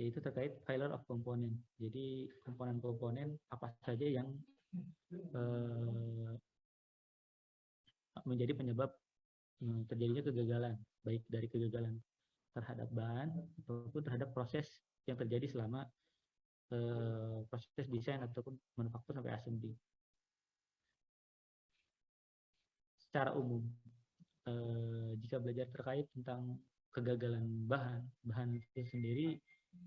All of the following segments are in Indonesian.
yaitu terkait failure of component. Jadi komponen-komponen apa saja yang menjadi penyebab terjadinya kegagalan, baik dari kegagalan terhadap bahan ataupun terhadap proses yang terjadi selama proses desain ataupun manufaktur sampai assembly. Secara umum, jika belajar terkait tentang kegagalan bahan itu sendiri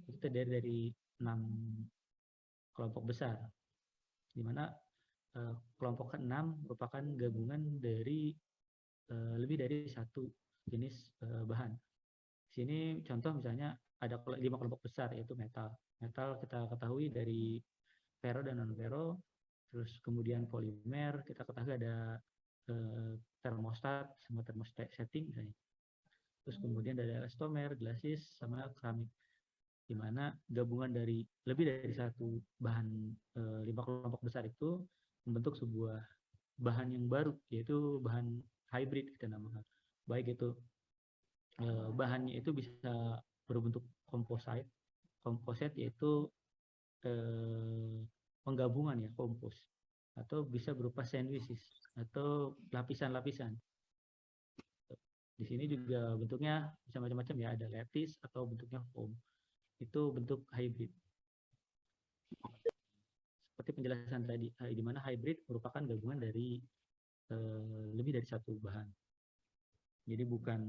itu terdiri dari 6 kelompok besar, di mana kelompok ke-6 merupakan gabungan dari lebih dari satu jenis bahan. Di sini contoh misalnya ada 5 kelompok besar, yaitu metal. Metal kita ketahui dari ferro dan non-ferro, terus kemudian polimer, kita ketahui ada termostat sama termostat setting misalnya. Terus kemudian ada elastomer, glacis, sama keramik, di mana gabungan dari lebih dari satu bahan 5 kelompok besar itu membentuk sebuah bahan yang baru, yaitu bahan hybrid kita namakan. Baik itu bahannya itu bisa berbentuk komposit yaitu penggabungan ya, kompos, atau bisa berupa sandwiches atau lapisan-lapisan. Di sini juga bentuknya bisa macam-macam ya, ada lattice atau bentuknya foam. Itu bentuk hybrid. Seperti penjelasan tadi, di mana hybrid merupakan gabungan dari lebih dari satu bahan. Jadi bukan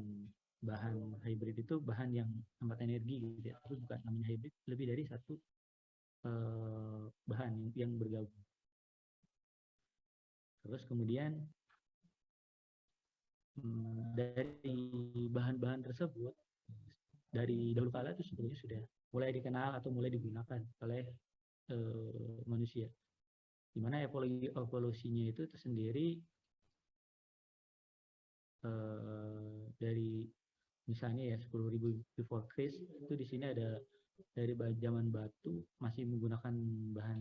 bahan hybrid itu bahan yang hemat energi gitu ya, itu bukan namanya hybrid, lebih dari satu bahan yang bergabung. Terus kemudian dari bahan-bahan tersebut dari dahulu kala itu sebenarnya sudah mulai dikenal atau mulai digunakan oleh manusia. Di mana evolusinya itu tersendiri dari misalnya ya 10.000 before Christ itu di sini ada dari zaman batu masih menggunakan bahan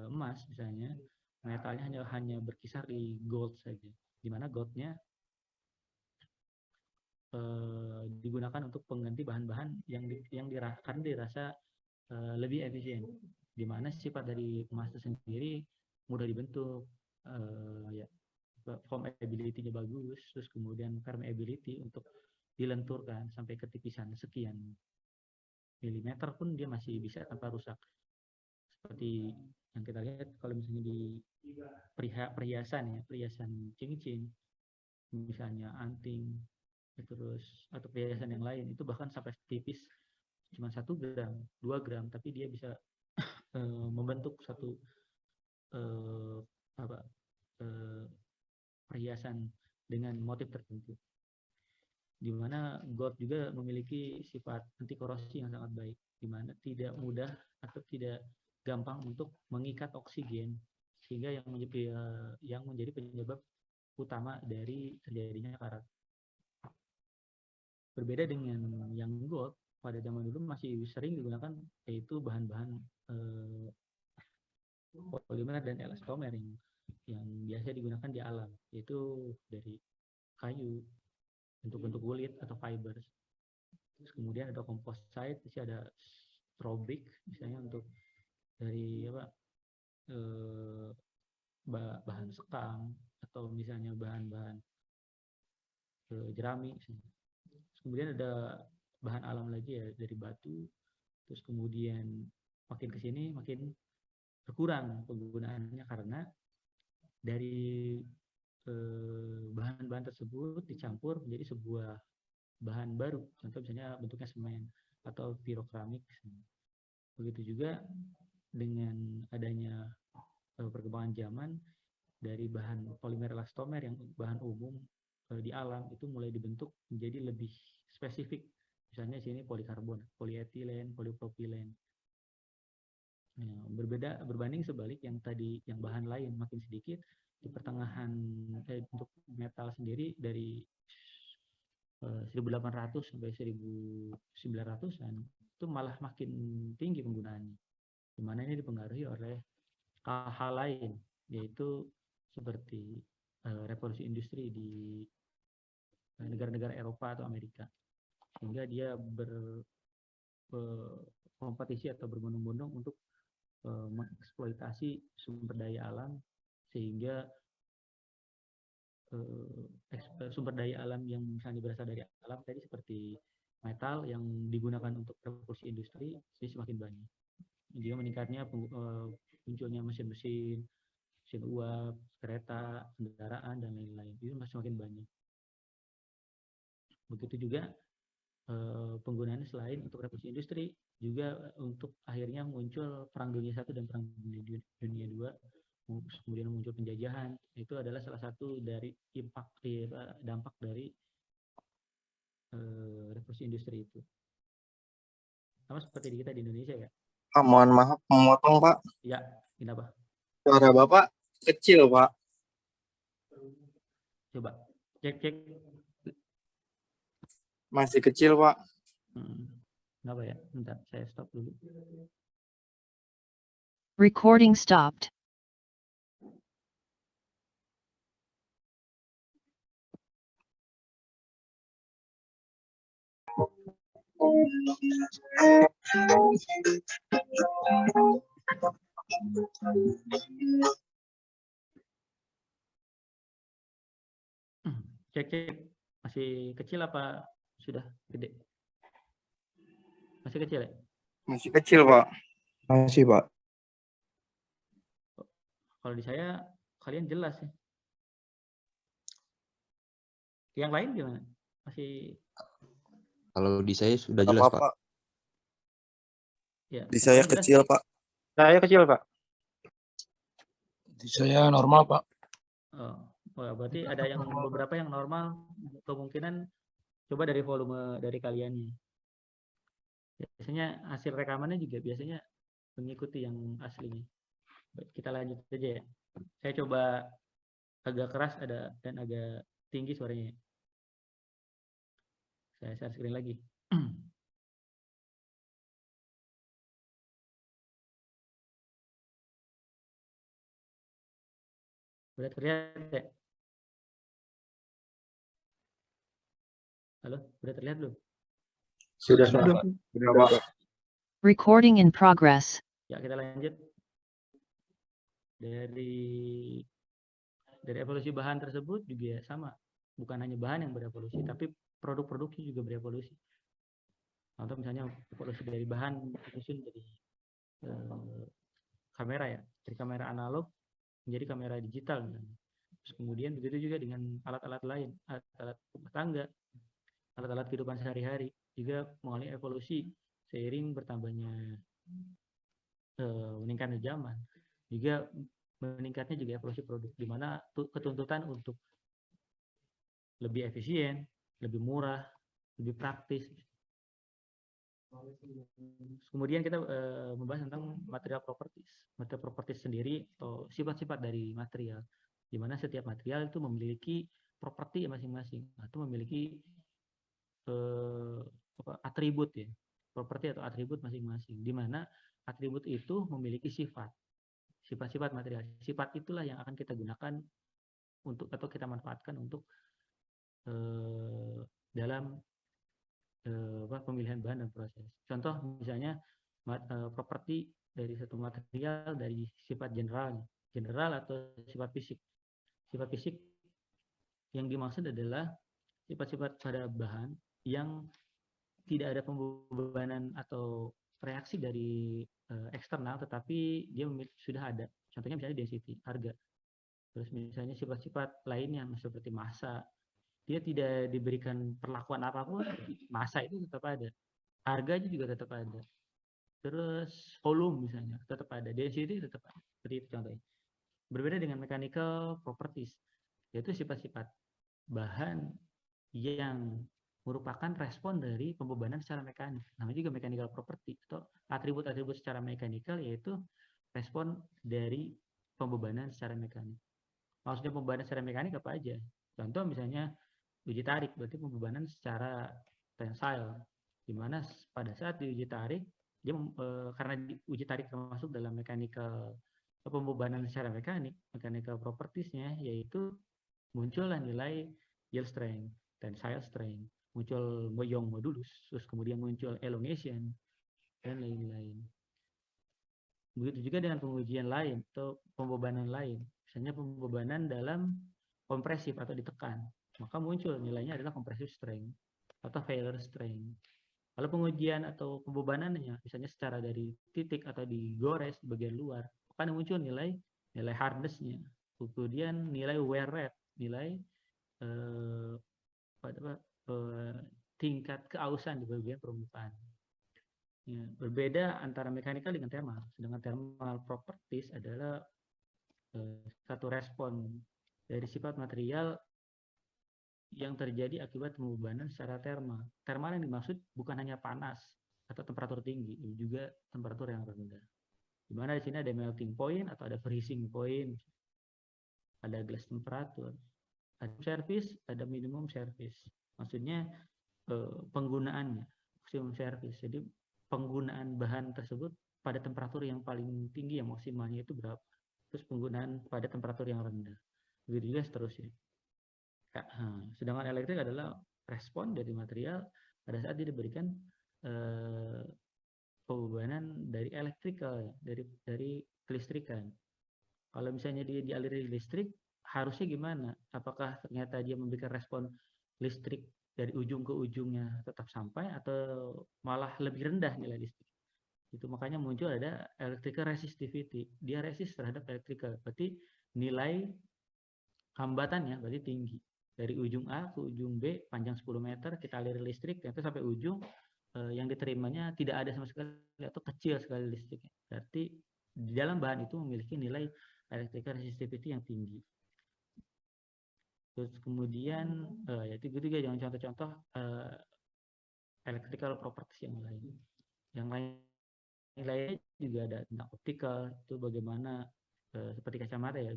emas misalnya, metalnya hanya berkisar di gold saja, di mana goldnya digunakan untuk pengganti bahan-bahan yang dirasa lebih efisien, di mana sifat dari emas itu sendiri mudah dibentuk, ya, formability-nya bagus, terus kemudian permeability untuk dilenturkan sampai ketipisan sekian milimeter pun dia masih bisa tanpa rusak. Seperti yang kita lihat kalau misalnya di perhiasan ya, perhiasan cincin, misalnya anting, terus atau perhiasan yang lain itu bahkan sampai tipis cuma 1 gram, 2 gram, tapi dia bisa membentuk satu perhiasan dengan motif tertentu. Di mana gold juga memiliki sifat anti korosi yang sangat baik, di mana tidak mudah atau tidak gampang untuk mengikat oksigen, sehingga yang menjadi penyebab utama dari terjadinya karat. Berbeda dengan yang gold, pada zaman dulu masih sering digunakan yaitu bahan-bahan polimer dan elastomer yang biasa digunakan di alam, yaitu dari kayu, bentuk-bentuk kulit atau fibers. Terus kemudian ada composite, ada strobic misalnya untuk dari bahan sekam, atau misalnya bahan-bahan jerami. Terus kemudian ada bahan alam lagi ya, dari batu. Terus kemudian makin kesini makin berkurang penggunaannya karena dari bahan-bahan tersebut dicampur menjadi sebuah bahan baru. Contoh misalnya bentuknya semen atau pirokramik. Begitu juga dengan adanya perkembangan zaman, dari bahan polimer elastomer yang bahan umum di alam itu mulai dibentuk menjadi lebih spesifik. Misalnya sini polikarbon, polietilen, polipropilen. Berbanding sebalik yang tadi yang bahan lain makin sedikit, di pertengahan untuk metal sendiri dari 1800 sampai 1900-an itu malah makin tinggi penggunaannya, di mana ini dipengaruhi oleh hal lain, yaitu seperti revolusi industri di negara-negara Eropa atau Amerika, sehingga dia berkompetisi atau berbondong-bondong untuk mengeksploitasi sumber daya alam, sehingga sumber daya alam yang misalnya berasal dari alam tadi seperti metal yang digunakan untuk revolusi industri ini semakin banyak. Dia meningkatnya munculnya mesin-mesin, mesin uap, kereta, kendaraan, dan lain-lain. Itu masih semakin banyak. Begitu juga penggunaannya selain untuk revolusi industri, juga untuk akhirnya muncul Perang Dunia I dan Perang Dunia II, kemudian muncul penjajahan. Itu adalah salah satu dari dampak dari revolusi industri itu. Sama seperti di kita di Indonesia ya. Mohon maaf memotong, Pak. Ya, kenapa? Suara Bapak kecil, Pak. Coba cek. Masih kecil, Pak. Kenapa ya? Bentar, saya stop dulu. Recording stopped. Cek. Masih kecil apa sudah gede? Masih kecil ya? Masih kecil, Pak. Masih, Pak. Kalau di saya kalian jelas ya. Yang lain gimana? Masih? Kalau di saya sudah jelas, Pak. Ya, di saya kecil, jelas, Pak. Saya kecil, Pak. Di saya normal, Pak. Oh, berarti ada yang beberapa yang normal. Kemungkinan coba dari volume dari kaliannya. Biasanya hasil rekamannya juga biasanya mengikuti yang aslinya. Baik, kita lanjut saja ya. Saya coba agak keras dan agak tinggi suaranya. Saya share screen lagi. Udah terlihat ya? Halo, udah terlihat belum? Sudah, Pak. Recording in progress. Ya, kita lanjut. Dari evolusi bahan tersebut juga sama. Bukan hanya bahan yang berevolusi, tapi produk-produknya juga berevolusi. Contoh misalnya evolusi dari bahan disusun dari kamera ya, dari kamera analog menjadi kamera digital misalnya. Terus kemudian begitu juga dengan alat-alat lain, alat-alat rumah tangga, alat-alat kehidupan sehari-hari juga mengalami evolusi seiring bertambahnya meningkatnya zaman. Juga meningkatnya juga evolusi produk, di mana ketuntutan untuk lebih efisien, lebih murah, lebih praktis. Kemudian kita membahas tentang material properties. Material properties sendiri atau sifat-sifat dari material, di mana setiap material itu memiliki properti masing-masing atau memiliki atribut ya, properti atau atribut masing-masing, di mana atribut itu memiliki sifat-sifat material. Sifat itulah yang akan kita gunakan untuk atau kita manfaatkan untuk dalam pemilihan bahan dan proses. Contoh misalnya properti dari satu material dari sifat general atau sifat fisik. Sifat fisik yang dimaksud adalah sifat-sifat pada bahan yang tidak ada pembebanan atau reaksi dari eksternal, tetapi dia sudah ada. Contohnya misalnya density, harga. Terus misalnya sifat-sifat lainnya seperti massa, dia tidak diberikan perlakuan apapun, massa itu tetap ada, harganya juga tetap ada, terus volume misalnya tetap ada, density tetap ada. Seperti itu contohnya. Berbeda dengan mechanical properties, yaitu sifat-sifat bahan yang merupakan respon dari pembebanan secara mekanik. Namanya juga mechanical property atau atribut-atribut secara mekanikal, yaitu respon dari pembebanan secara mekanik. Maksudnya pembebanan secara mekanik apa aja? Contoh misalnya uji tarik, berarti pembebanan secara tensile, di mana pada saat diuji tarik dia karena uji tarik termasuk dalam mechanical pembebanan secara mechanical propertiesnya, yaitu muncullah nilai yield strength, tensile strength, muncul Young modulus, terus kemudian muncul elongation, dan lain-lain. Begitu juga dengan pengujian lain atau pembebanan lain. Misalnya pembebanan dalam kompresif atau ditekan, maka muncul nilainya adalah compressive strength atau failure strength. Kalau pengujian atau pembebanannya misalnya secara dari titik atau digores di bagian luar, akan muncul nilai hardness-nya. Kemudian nilai wear rate, nilai tingkat keausan di bagian permukaan. Ya, berbeda antara mekanikal dengan thermal. Sedangkan thermal properties adalah satu respon dari sifat material yang terjadi akibat pembebanan secara thermal. Thermal yang dimaksud bukan hanya panas atau temperatur tinggi, juga temperatur yang rendah. Di mana di sini ada melting point atau ada freezing point, ada glass temperature, ada surface, ada minimum surface. Maksudnya penggunaannya, maksimum surface. Jadi penggunaan bahan tersebut pada temperatur yang paling tinggi, yang maksimalnya itu berapa. Terus penggunaan pada temperatur yang rendah. Begitu juga seterusnya. Sedangkan elektrik adalah respon dari material pada saat dia diberikan pembebanan dari elektrikal, dari kelistrikan. Kalau misalnya dia dialiri listrik, harusnya gimana? Apakah ternyata dia memberikan respon listrik dari ujung ke ujungnya tetap sampai atau malah lebih rendah nilai listrik? Itu makanya muncul ada electrical resistivity. Dia resist terhadap electrical. Berarti nilai hambatannya berarti tinggi. Dari ujung A ke ujung B panjang 10 meter kita aliri listrik ternyata sampai ujung yang diterimanya tidak ada sama sekali atau kecil sekali listriknya. Berarti di dalam bahan itu memiliki nilai electrical resistivity yang tinggi. Terus kemudian ya itu juga jangan contoh-contoh electrical properties yang lain. Yang lainnya juga ada tentang optical, itu bagaimana seperti kacamata ya.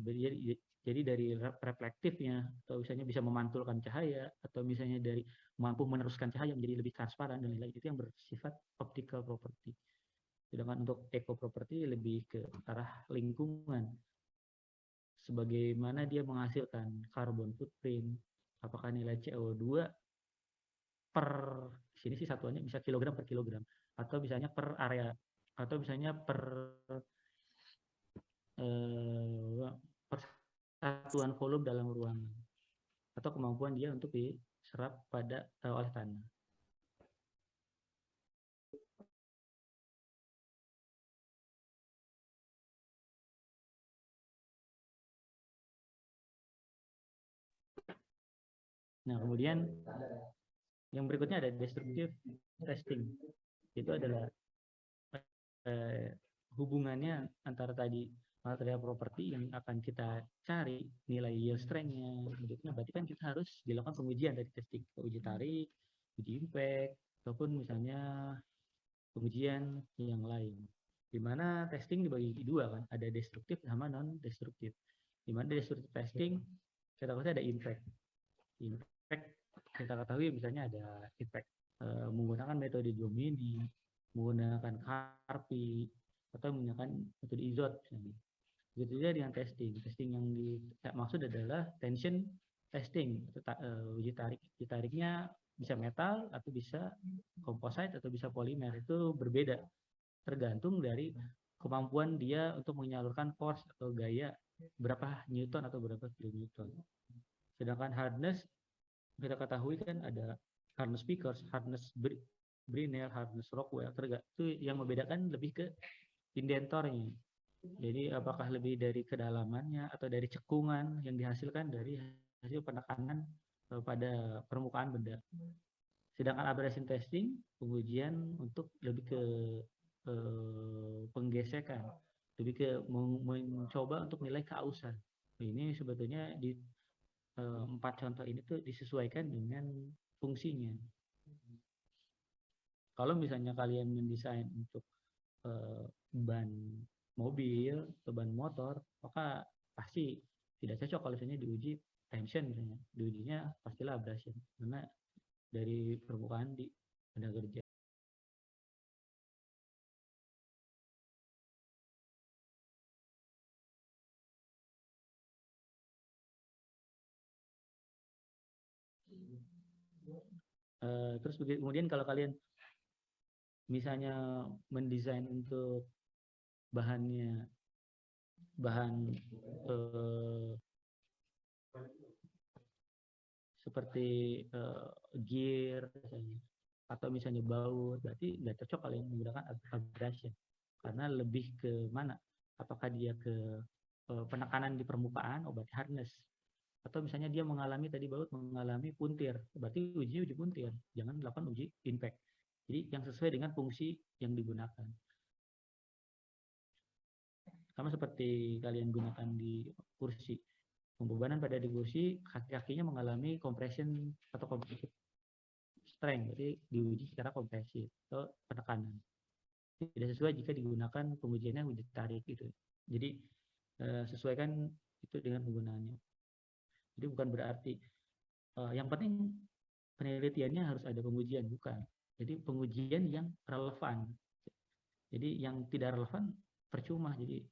Jadi dari reflektifnya atau misalnya bisa memantulkan cahaya atau misalnya dari mampu meneruskan cahaya menjadi lebih transparan dan lain-lain, itu yang bersifat optical property. Sedangkan untuk eco property lebih ke arah lingkungan. Sebagaimana dia menghasilkan carbon footprint, apakah nilai CO2 per sini sih satuannya bisa kilogram per kilogram atau misalnya per area atau misalnya per satuan volume dalam ruangan atau kemampuan dia untuk diserap pada oleh tanah. Nah, kemudian yang berikutnya ada destructive testing. Itu adalah hubungannya antara tadi material property yang akan kita cari nilai yield strength-nya. Berarti kan kita harus dilakukan pengujian dari testing, uji tarik, uji impact, ataupun misalnya pengujian yang lain. Di mana testing dibagi dua kan, ada destruktif sama non destruktif. Di mana destruktif testing kita ketahui ada impact. Impact kita ketahui misalnya ada impact menggunakan metode Jomini, menggunakan Harpy, atau menggunakan metode Izot misalnya. Begitu juga dengan testing. Testing yang dimaksud adalah tension testing, uji tarik. Uji tariknya bisa metal atau bisa composite atau bisa polimer. Itu berbeda tergantung dari kemampuan dia untuk menyalurkan force atau gaya berapa newton atau berapa kilonewton. Sedangkan hardness kita ketahui kan ada hardness Vickers, hardness Brinell, hardness Rockwell. Itu yang membedakan lebih ke indentornya. Jadi apakah lebih dari kedalamannya atau dari cekungan yang dihasilkan dari hasil penekanan pada permukaan benda. Sedangkan abrasion testing pengujian untuk lebih ke penggesekan, lebih ke mencoba untuk nilai keausan. Ini sebetulnya di 4 contoh ini tuh disesuaikan dengan fungsinya. Kalau misalnya kalian mendesain untuk ban mobil atau ban motor, maka pasti tidak cocok kalau misalnya diuji tension misalnya. Diujinya pastilah abrasion karena dari permukaan di tenaga kerja. Terus kemudian kalau kalian misalnya mendesain untuk bahan seperti gear misalnya, atau misalnya baut, berarti nggak cocok kalau yang menggunakan abrasion, karena lebih ke mana, apakah dia ke penekanan di permukaan, berarti hardness, atau misalnya dia mengalami tadi baut mengalami puntir, berarti uji puntir, jangan dilakukan uji impact. Jadi yang sesuai dengan fungsi yang digunakan. Sama seperti kalian gunakan di kursi, pembebanan pada di kursi, kaki-kakinya mengalami compression atau compressive strength, berarti diuji secara kompresi atau penekanan. Tidak sesuai jika digunakan pengujiannya uji tarik gitu. Jadi sesuaikan itu dengan penggunaannya. Jadi bukan berarti yang penting penelitiannya harus ada pengujian, bukan. Jadi pengujian yang relevan. Jadi yang tidak relevan percuma. Jadi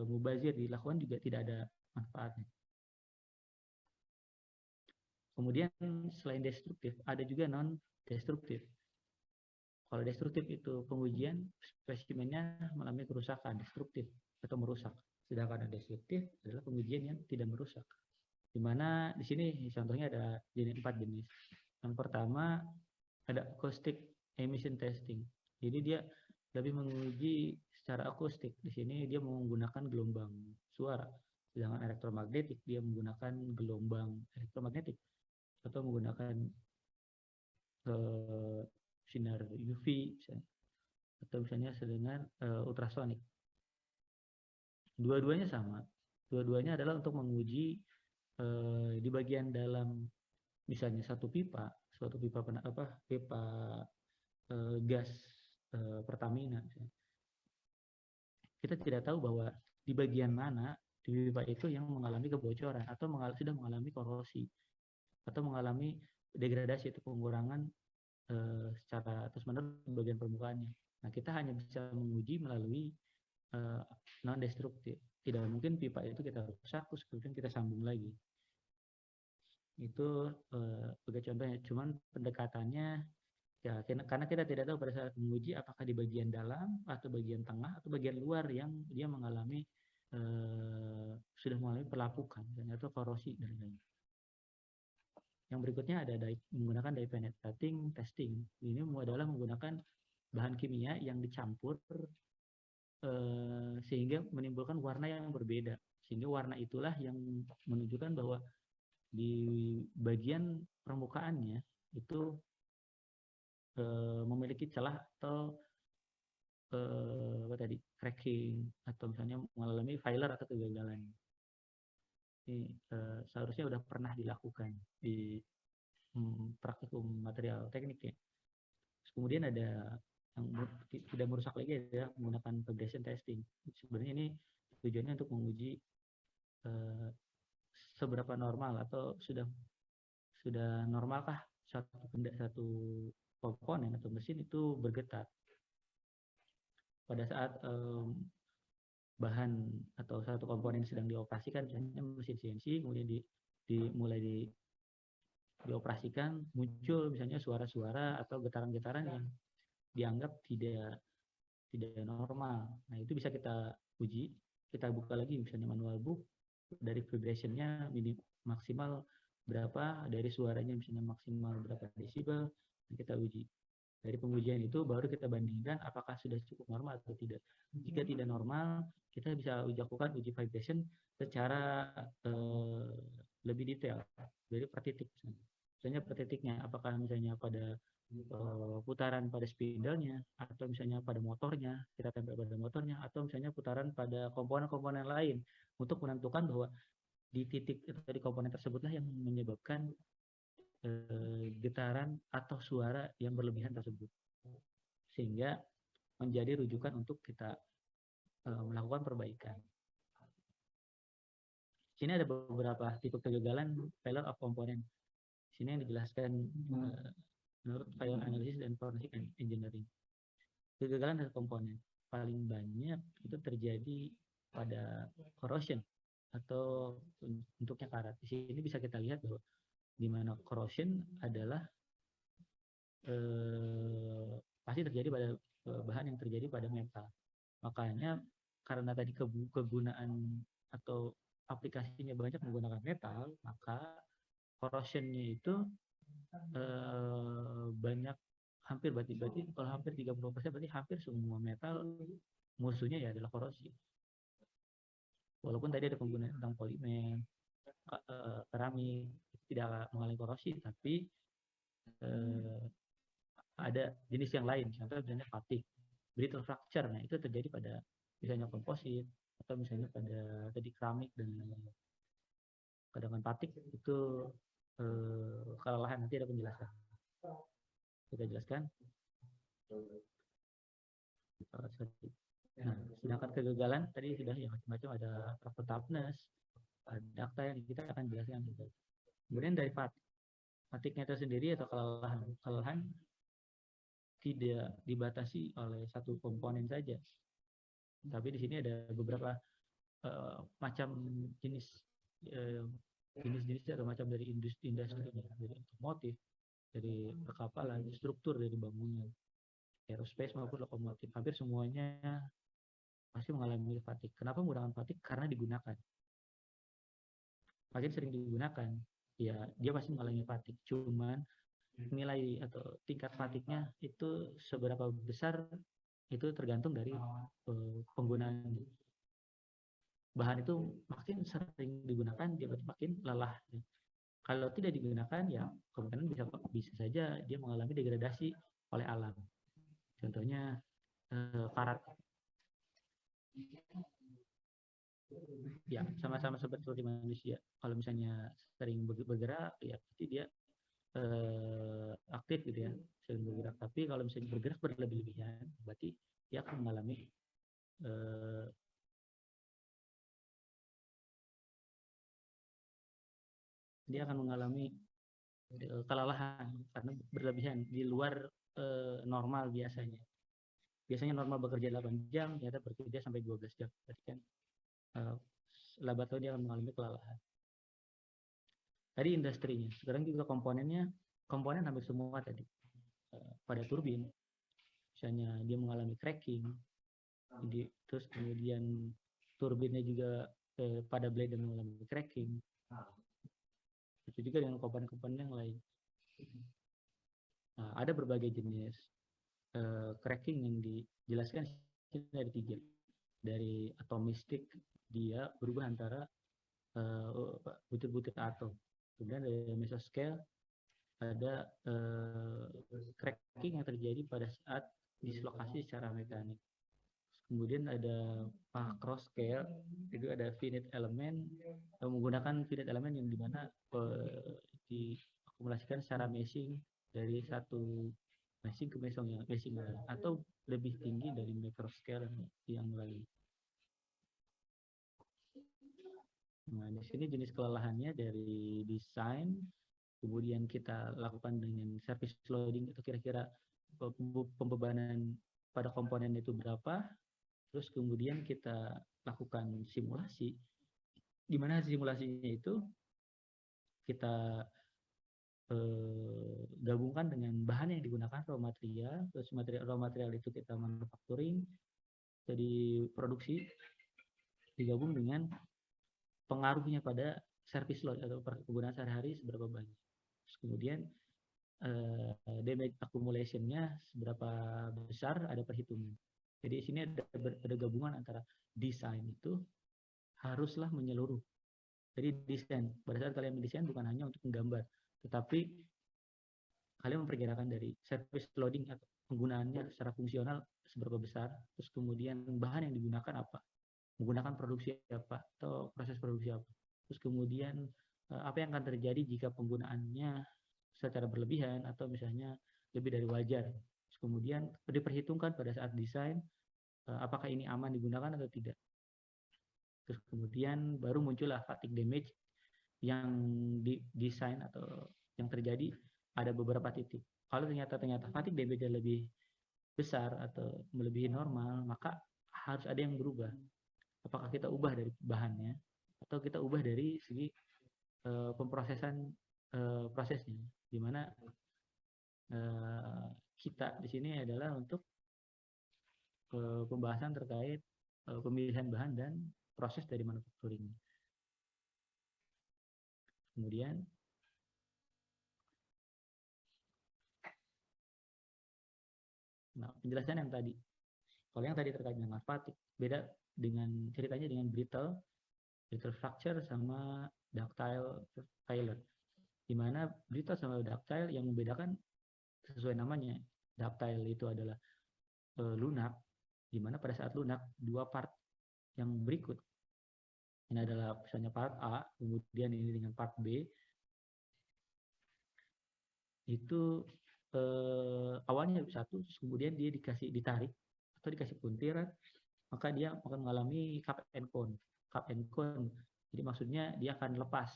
mubazir dilakukan juga tidak ada manfaatnya. Kemudian selain destruktif, ada juga non-destruktif. Kalau destruktif itu pengujian spesimennya mengalami kerusakan, destruktif atau merusak. Sedangkan destruktif adalah pengujian yang tidak merusak. Di mana di sini contohnya ada 4 jenis. Yang pertama ada acoustic emission testing. Jadi dia lebih menguji secara akustik. Di sini dia menggunakan gelombang suara. Sedangkan elektromagnetik dia menggunakan gelombang elektromagnetik atau menggunakan sinar UV misalnya, atau misalnya dengan ultrasonik. Dua-duanya sama. Dua-duanya adalah untuk menguji di bagian dalam misalnya pipa gas Pertamina misalnya. Kita tidak tahu bahwa di bagian mana di pipa itu yang mengalami kebocoran atau sudah mengalami korosi atau mengalami degradasi atau pengurangan secara terus-menerus bagian permukaannya. Nah, kita hanya bisa menguji melalui non-destruktif. Tidak mungkin pipa itu kita rusak terus kemudian kita sambung lagi. Itu sebagai contohnya. Cuman pendekatannya ya karena kita tidak tahu pada saat menguji apakah di bagian dalam atau bagian tengah atau bagian luar yang dia mengalami sudah mengalami pelapukan atau korosi dan lain-lain. Yang berikutnya ada menggunakan dye penetrating testing. Ini adalah menggunakan bahan kimia yang dicampur sehingga menimbulkan warna yang berbeda. Sehingga warna itulah yang menunjukkan bahwa di bagian permukaannya itu memiliki celah atau cracking atau misalnya mengalami failure atau kegagalan. Ini seharusnya sudah pernah dilakukan di praktikum material teknik ya. Terus kemudian ada yang tidak merusak lagi adalah menggunakan vibration testing. Sebenarnya ini tujuannya untuk menguji seberapa normal atau sudah normalkah satu komponen atau mesin itu bergetar pada saat bahan atau satu komponen sedang dioperasikan, misalnya mesin CNC, kemudian mulai dioperasikan, muncul misalnya suara-suara atau getaran-getaran yang dianggap tidak normal. Nah, itu bisa kita uji, kita buka lagi misalnya manual book, dari vibration-nya maksimal berapa, dari suaranya misalnya maksimal berapa desibel, kita uji. Dari pengujian itu baru kita bandingkan apakah sudah cukup normal atau tidak. Jika tidak normal, kita bisa lakukan uji vibration secara lebih detail dari per titik. Misalnya per titiknya, apakah misalnya pada putaran pada spindle-nya, atau misalnya pada motornya, kita tempel pada motornya, atau misalnya putaran pada komponen-komponen lain untuk menentukan bahwa di titik dari komponen tersebutlah yang menyebabkan getaran atau suara yang berlebihan tersebut, sehingga menjadi rujukan untuk kita melakukan perbaikan. Sini ada beberapa tipe kegagalan failure of component. Sini yang dijelaskan menurut failure analysis dan forensic engineering. Kegagalan dari komponen paling banyak itu terjadi pada corrosion atau bentuknya karat. Di sini bisa kita lihat bahwa di mana corrosion adalah pasti terjadi pada bahan yang terjadi pada metal. Makanya karena tadi kegunaan atau aplikasinya banyak menggunakan metal, maka corrosion-nya itu banyak, hampir berarti kalau hampir 30% berarti hampir semua metal musuhnya ya adalah korosi. Walaupun tadi ada penggunaan tentang polimer, keramik tidak mengalami korosi, tapi ada jenis yang lain, contohnya misalnya fatik, brittle fracture, nah itu terjadi pada misalnya komposit atau misalnya pada tadi keramik dan kadang fatik itu kelelahan. Nanti ada penjelasan, kita jelaskan. Nah, sedangkan kegagalan tadi sudah yang macam-macam, ada faktor toughness, ada data yang kita akan jelaskan juga. Kemudian dari fatiknya itu sendiri atau kelelahan tidak dibatasi oleh satu komponen saja, tapi di sini ada beberapa macam jenis atau macam dari industri, dari otomotif, dari perkapalan, struktur dari bangunan, aerospace maupun lokomotif, hampir semuanya pasti mengalami fatik. Kenapa menggunakan fatik? Karena digunakan. Makin sering digunakan, ya dia pasti mengalami fatik. Cuman nilai atau tingkat fatiknya itu seberapa besar itu tergantung dari penggunaan bahan. Itu makin sering digunakan, dia makin lelah. Kalau tidak digunakan, ya kemungkinan bisa saja dia mengalami degradasi oleh alam. Contohnya karat. Ya, sama-sama seperti manusia. Kalau misalnya sering bergerak, ya pasti dia aktif gitu ya, sering bergerak. Tapi kalau misalnya bergerak berlebih-lebihan, berarti dia akan mengalami kelelahan karena berlebihan di luar normal biasanya. Biasanya normal bekerja 8 jam, ternyata bekerja sampai 12 jam. Berarti kan lambat laun dia akan mengalami kelelahan. Tadi industrinya, sekarang juga komponen hampir semua tadi. Pada turbin, misalnya dia mengalami cracking, terus kemudian turbinnya juga pada blade yang mengalami cracking. Itu juga dengan komponen-komponen yang lain. Nah, ada berbagai jenis cracking yang dijelaskan dari 3. Dari atomistik, dia berubah antara butir-butir atom. Kemudian dari mesoscale, ada cracking yang terjadi pada saat dislokasi secara mekanik. Kemudian ada macro scale, itu ada finite element, menggunakan finite element yang dimana diakumulasikan secara meshing dari satu meshing ke meshing yang lain, atau lebih tinggi dari macro scale yang lain. Nah, di sini jenis kelelahannya dari desain, kemudian kita lakukan dengan service loading, itu kira-kira pembebanan pada komponen itu berapa, terus kemudian kita lakukan simulasi, di mana simulasinya itu kita gabungkan dengan bahan yang digunakan, raw material, terus raw material itu kita manufacturing, jadi produksi, digabung dengan pengaruhnya pada service load atau penggunaan sehari-hari seberapa banyak. Terus kemudian damage accumulation-nya seberapa besar, ada perhitungan. Jadi di sini ada gabungan antara desain itu haruslah menyeluruh. Jadi desain, pada saat kalian mendesain bukan hanya untuk menggambar, tetapi kalian memperkirakan dari service loading atau penggunaannya secara fungsional seberapa besar, terus kemudian bahan yang digunakan apa, menggunakan produksi apa atau proses produksi apa, terus kemudian apa yang akan terjadi jika penggunaannya secara berlebihan atau misalnya lebih dari wajar. Terus kemudian diperhitungkan pada saat desain apakah ini aman digunakan atau tidak. Terus kemudian baru muncullah fatigue damage yang desain atau yang terjadi ada beberapa titik. Kalau ternyata fatigue damage lebih besar atau melebihi normal, maka harus ada yang berubah. Apakah kita ubah dari bahannya atau kita ubah dari segi pemrosesan prosesnya, di mana kita di sini adalah untuk pembahasan terkait pemilihan bahan dan proses dari manufacturing. Kemudian penjelasan yang tadi. Kalau yang tadi terkait dengan fatik, beda dengan ceritanya dengan brittle fracture sama ductile failure. Di mana brittle sama ductile yang membedakan sesuai namanya. Ductile itu adalah lunak, di mana pada saat lunak dua part yang berikut. Ini adalah misalnya part A, kemudian ini dengan part B. Itu awalnya satu, kemudian dia ditarik atau dikasih puntir, maka dia akan mengalami cup and cone. Cup and cone. Jadi maksudnya dia akan lepas.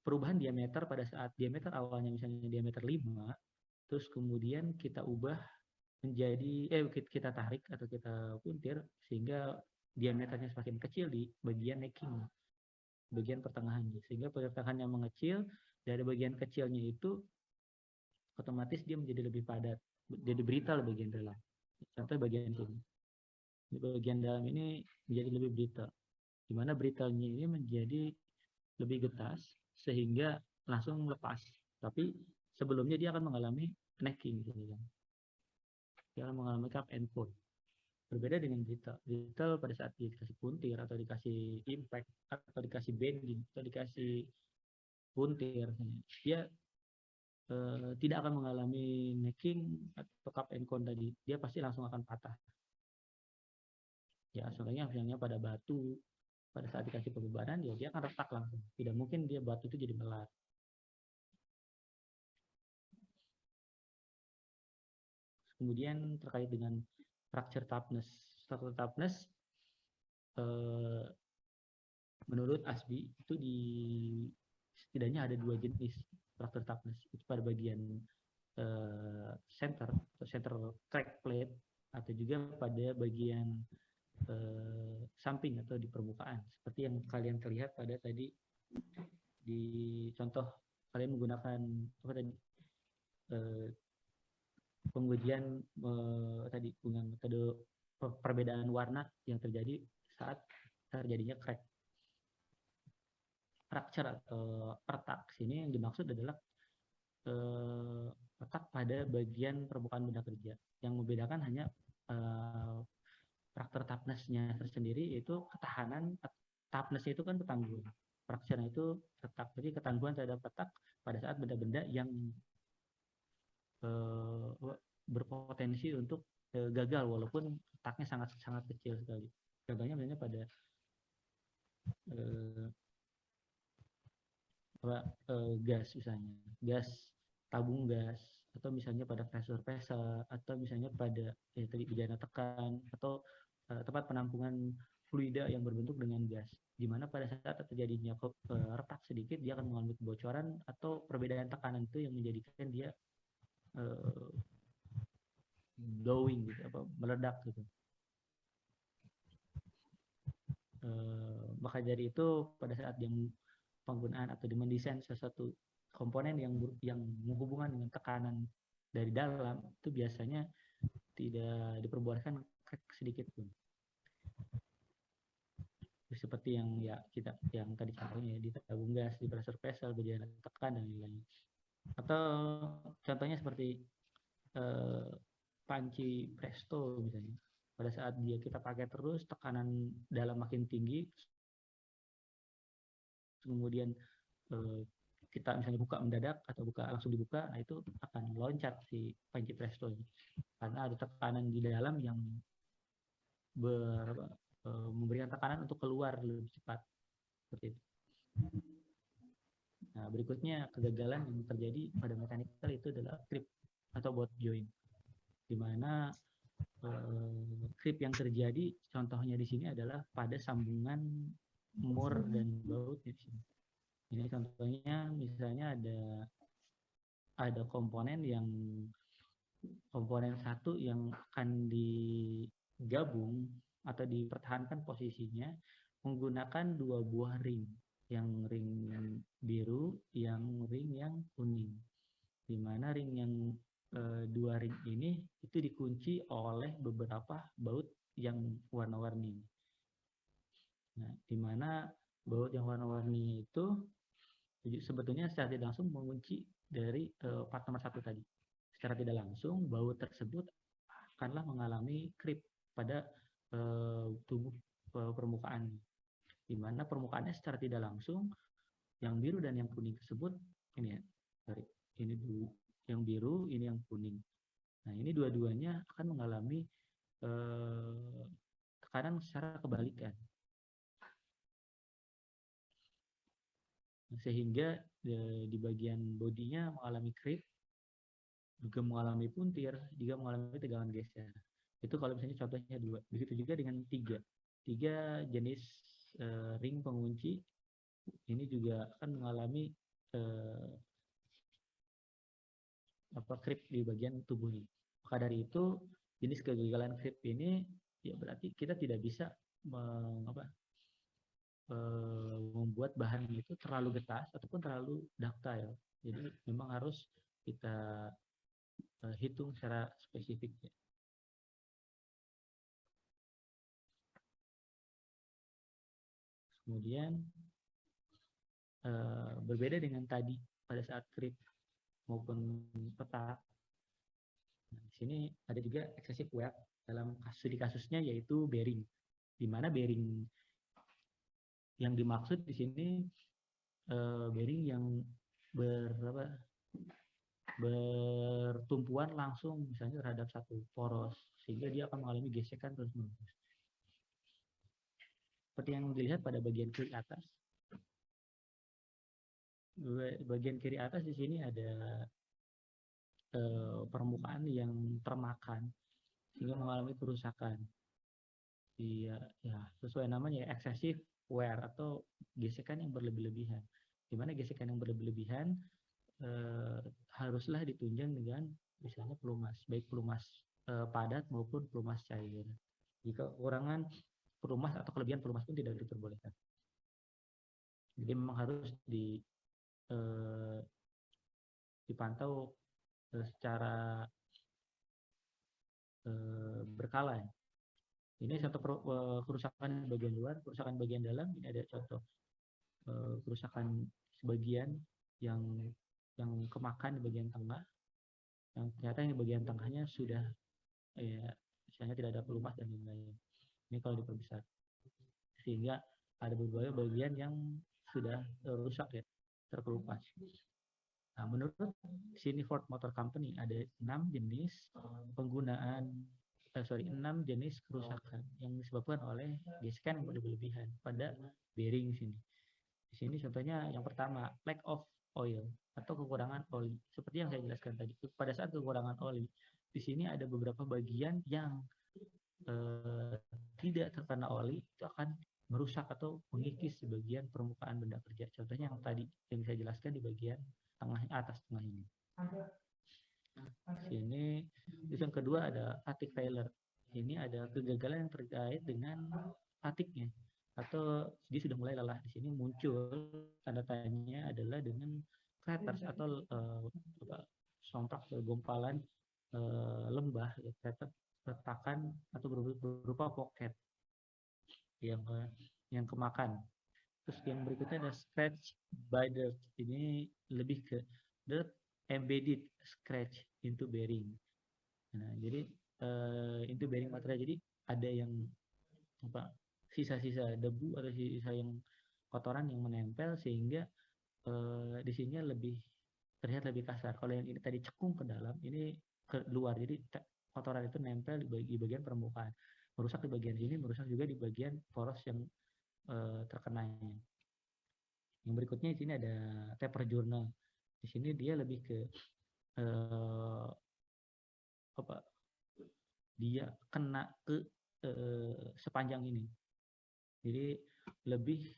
Perubahan diameter pada saat diameter awalnya misalnya diameter 5, terus kemudian kita ubah menjadi kita tarik atau kita puntir sehingga diameternya semakin kecil di bagian necking, bagian pertengahannya, sehingga pertengahannya mengecil. Dari bagian kecilnya itu otomatis dia menjadi lebih padat, jadi brittle bagian dalam. Contoh bagian sini, di bagian dalam ini menjadi lebih brittle, di mana brittle-nya ini menjadi lebih getas sehingga langsung lepas. Tapi sebelumnya dia akan mengalami necking, dia akan mengalami cup and cone. Berbeda dengan brittle. Brittle pada saat dikasih puntir atau dikasih impact atau dikasih bending atau dikasih puntir, dia tidak akan mengalami necking atau cup and cone tadi. Dia pasti langsung akan patah. Ya, soalnya misalnya pada batu, pada saat dikasih pembebanan, ya dia akan retak langsung. Tidak mungkin dia batu itu jadi melar. Kemudian terkait dengan fracture toughness. Fracture toughness menurut ASBI itu setidaknya ada 2 jenis fracture toughness. Itu pada bagian center crack plate atau juga pada bagian samping atau di permukaan, seperti yang kalian terlihat pada tadi di contoh kalian menggunakan pengujian tadi dengan metode perbedaan warna yang terjadi saat terjadinya crack. Fracture atau retak sini yang dimaksud adalah retak pada bagian permukaan benda kerja. Yang membedakan hanya fracture toughness-nya tersendiri, yaitu ketahanan. Toughness itu kan ketangguhan. Fracture itu retak, jadi ketangguhan terhadap retak pada saat benda-benda yang berpotensi untuk gagal walaupun retaknya sangat kecil sekali. Contohnya misalnya pada gas, misalnya gas, tabung gas, atau misalnya pada pressure vessel, atau misalnya pada tadi bejana tekan, atau tempat penampungan fluida yang berbentuk dengan gas, di mana pada saat terjadinya retak sedikit dia akan mengalami kebocoran atau perbedaan tekanan itu yang menjadikan dia blowing gitu, meledak gitu. Maka dari itu pada saat yang penggunaan atau mendesain sesuatu komponen yang menghubungkan dengan tekanan dari dalam, itu biasanya tidak diperbolehkan crack sedikit pun. Seperti yang yang tadi contohnya di tabung gas, di pressure vessel, bejana tekan dan lain-lain. Atau contohnya seperti panci presto misalnya. Pada saat kita pakai terus, tekanan dalam makin tinggi, kemudian kita misalnya buka mendadak atau langsung dibuka, nah itu akan loncat si panci presto ini karena ada tekanan di dalam yang memberikan tekanan untuk keluar lebih cepat, seperti itu. Nah, berikutnya kegagalan yang terjadi pada mechanical itu adalah creep atau bolt joint, di mana creep yang terjadi contohnya di sini adalah pada sambungan mur dan baut di sini. Ini contohnya misalnya ada komponen satu yang akan digabung atau dipertahankan posisinya menggunakan 2 buah ring, yang ring biru, yang ring yang kuning. di mana ring yang dua ring ini itu dikunci oleh beberapa baut yang warna-warni. Nah, di mana baut yang warna-warni itu sebetulnya secara tidak langsung mengunci dari part nomor 1 tadi. Secara tidak langsung, baut tersebut akanlah mengalami creep pada tubuh permukaan, di mana permukaannya secara tidak langsung yang biru dan yang kuning tersebut ini ya, sorry, ini dulu yang biru, ini yang kuning. Nah, ini dua-duanya akan mengalami tekanan secara kebalikan, sehingga di bagian bodinya mengalami creep, juga mengalami puntir, juga mengalami tegangan geser. Itu kalau misalnya contohnya 2. Begitu juga dengan 3 jenis ring pengunci ini juga akan mengalami creep di bagian tubuhnya. Maka dari itu jenis kegagalan creep ini ya berarti kita tidak bisa membuat bahan itu terlalu getas ataupun terlalu ductile. Jadi memang harus kita hitung secara spesifik. Kemudian berbeda dengan tadi pada saat creep maupun retak. Nah, di sini ada juga excessive wear dalam kasusnya yaitu bearing, di mana bearing yang dimaksud di sini bearing yang bertumpuan langsung misalnya terhadap satu poros sehingga dia akan mengalami gesekan terus-menerus. Seperti yang dilihat pada bagian kiri atas. Bagian kiri atas di sini ada permukaan yang termakan sehingga mengalami kerusakan. Ya, sesuai namanya excessive wear atau gesekan yang berlebih-lebihan. Di mana gesekan yang berlebih-lebihan haruslah ditunjang dengan misalnya pelumas, baik pelumas padat maupun pelumas cair. Jika kekurangan pelumas atau kelebihan pelumas pun tidak diperbolehkan. Jadi memang harus dipantau secara berkala. Ini satu kerusakan bagian luar, kerusakan bagian dalam. Ini ada contoh kerusakan sebagian yang kemakan di bagian tengah, yang ternyata yang bagian tengahnya sudah misalnya tidak ada pelumas dan lain-lain. Ini kalau diperbesar, sehingga ada beberapa bagian yang sudah rusak ya, terkelupas. Nah, menurut sini Ford Motor Company ada 6 jenis kerusakan yang disebabkan oleh gesekan yang berlebihan pada bearing sini. Di sini contohnya yang pertama, lack of oil atau kekurangan oli. Seperti yang saya jelaskan tadi, pada saat kekurangan oli, di sini ada beberapa bagian yang tidak terkena oli, itu akan merusak atau mengikis di bagian permukaan benda kerja. Contohnya yang tadi yang saya jelaskan di bagian atas tengah ini. Sini, terus yang kedua ada fatigue failure. Ini ada kegagalan yang terkait dengan fatigue-nya atau dia sudah mulai lelah. Di sini muncul tanda tanya adalah dengan craters atau sompak gumpalan lembah, retakan atau berupa pocket yang kemakan. Terus yang berikutnya ada scratch by dirt. Ini lebih ke dirt embedded scratch into bearing. Nah, jadi into bearing material, jadi ada yang sisa-sisa debu atau sisa yang kotoran yang menempel sehingga di sini terlihat lebih kasar. Kalau yang ini tadi cekung ke dalam, ini ke luar, jadi kotoran itu nempel di bagian permukaan, merusak di bagian sini, merusak juga di bagian poros yang terkenanya. Yang berikutnya di sini ada taper journal. Di sini dia lebih ke dia kena ke sepanjang ini, jadi lebih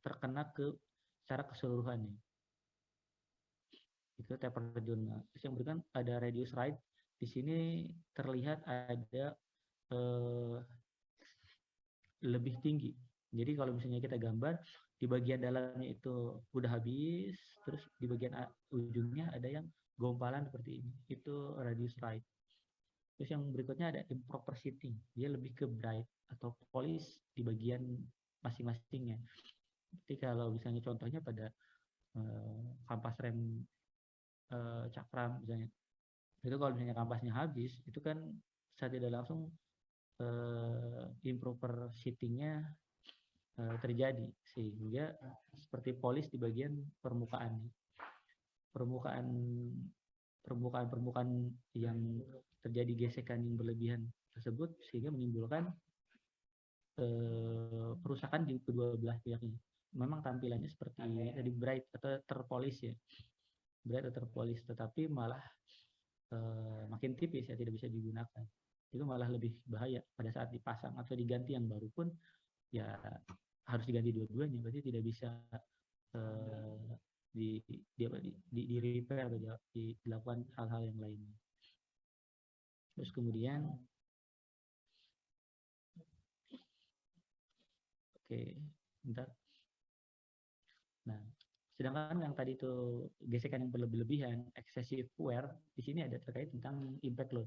terkena ke secara keseluruhannya. Itu taper journal. Terus yang berikutnya ada radius right. Di sini terlihat ada lebih tinggi. Jadi kalau misalnya kita gambar, di bagian dalamnya itu udah habis, terus di bagian ujungnya ada yang gompalan seperti ini, itu radius right. Terus yang berikutnya ada improper shifting, dia lebih ke bright atau polish di bagian masing-masingnya. Jadi kalau misalnya contohnya pada kampas rem cakram misalnya, itu kalau misalnya kampasnya habis, itu kan saat tidak langsung improper shiftingnya terjadi, sehingga seperti polish di bagian permukaan yang terjadi gesekan yang berlebihan tersebut, sehingga menimbulkan kerusakan di kedua belah pihaknya. Memang tampilannya seperti tadi bright atau terpolis ya, bright atau terpolis, tetapi malah makin tipis ya, tidak bisa digunakan. Itu malah lebih bahaya pada saat dipasang atau diganti yang baru pun ya harus diganti dua-duanya, berarti tidak bisa di repair atau dilakukan hal-hal yang lainnya. Terus kemudian bentar. Nah, sedangkan yang tadi itu gesekan yang berlebihan, excessive wear, di sini ada terkait tentang impact load.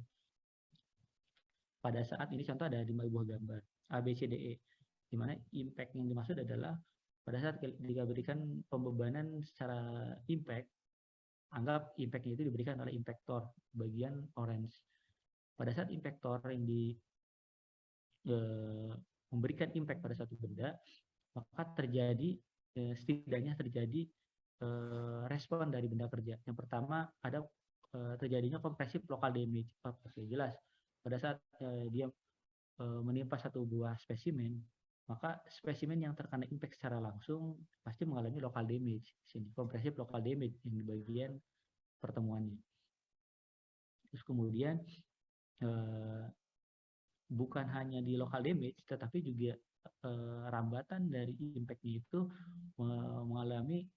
Pada saat ini contoh ada 5 buah gambar A, B, C, D, E, di mana impact yang dimaksud adalah pada saat diberikan pembebanan secara impact, anggap impactnya itu diberikan oleh impactor bagian orange. Pada saat impactor yang memberikan impact pada satu benda, maka terjadi setidaknya terjadi respon dari benda kerja. Yang pertama ada terjadinya kompresif local damage. Oke, jelas. Pada saat dia menimpa satu buah spesimen, maka spesimen yang terkena impact secara langsung pasti mengalami local damage. Sini kompresif local damage yang di bagian pertemuannya. Terus kemudian bukan hanya di local damage, tetapi juga rambatan dari impact-nya itu mengalami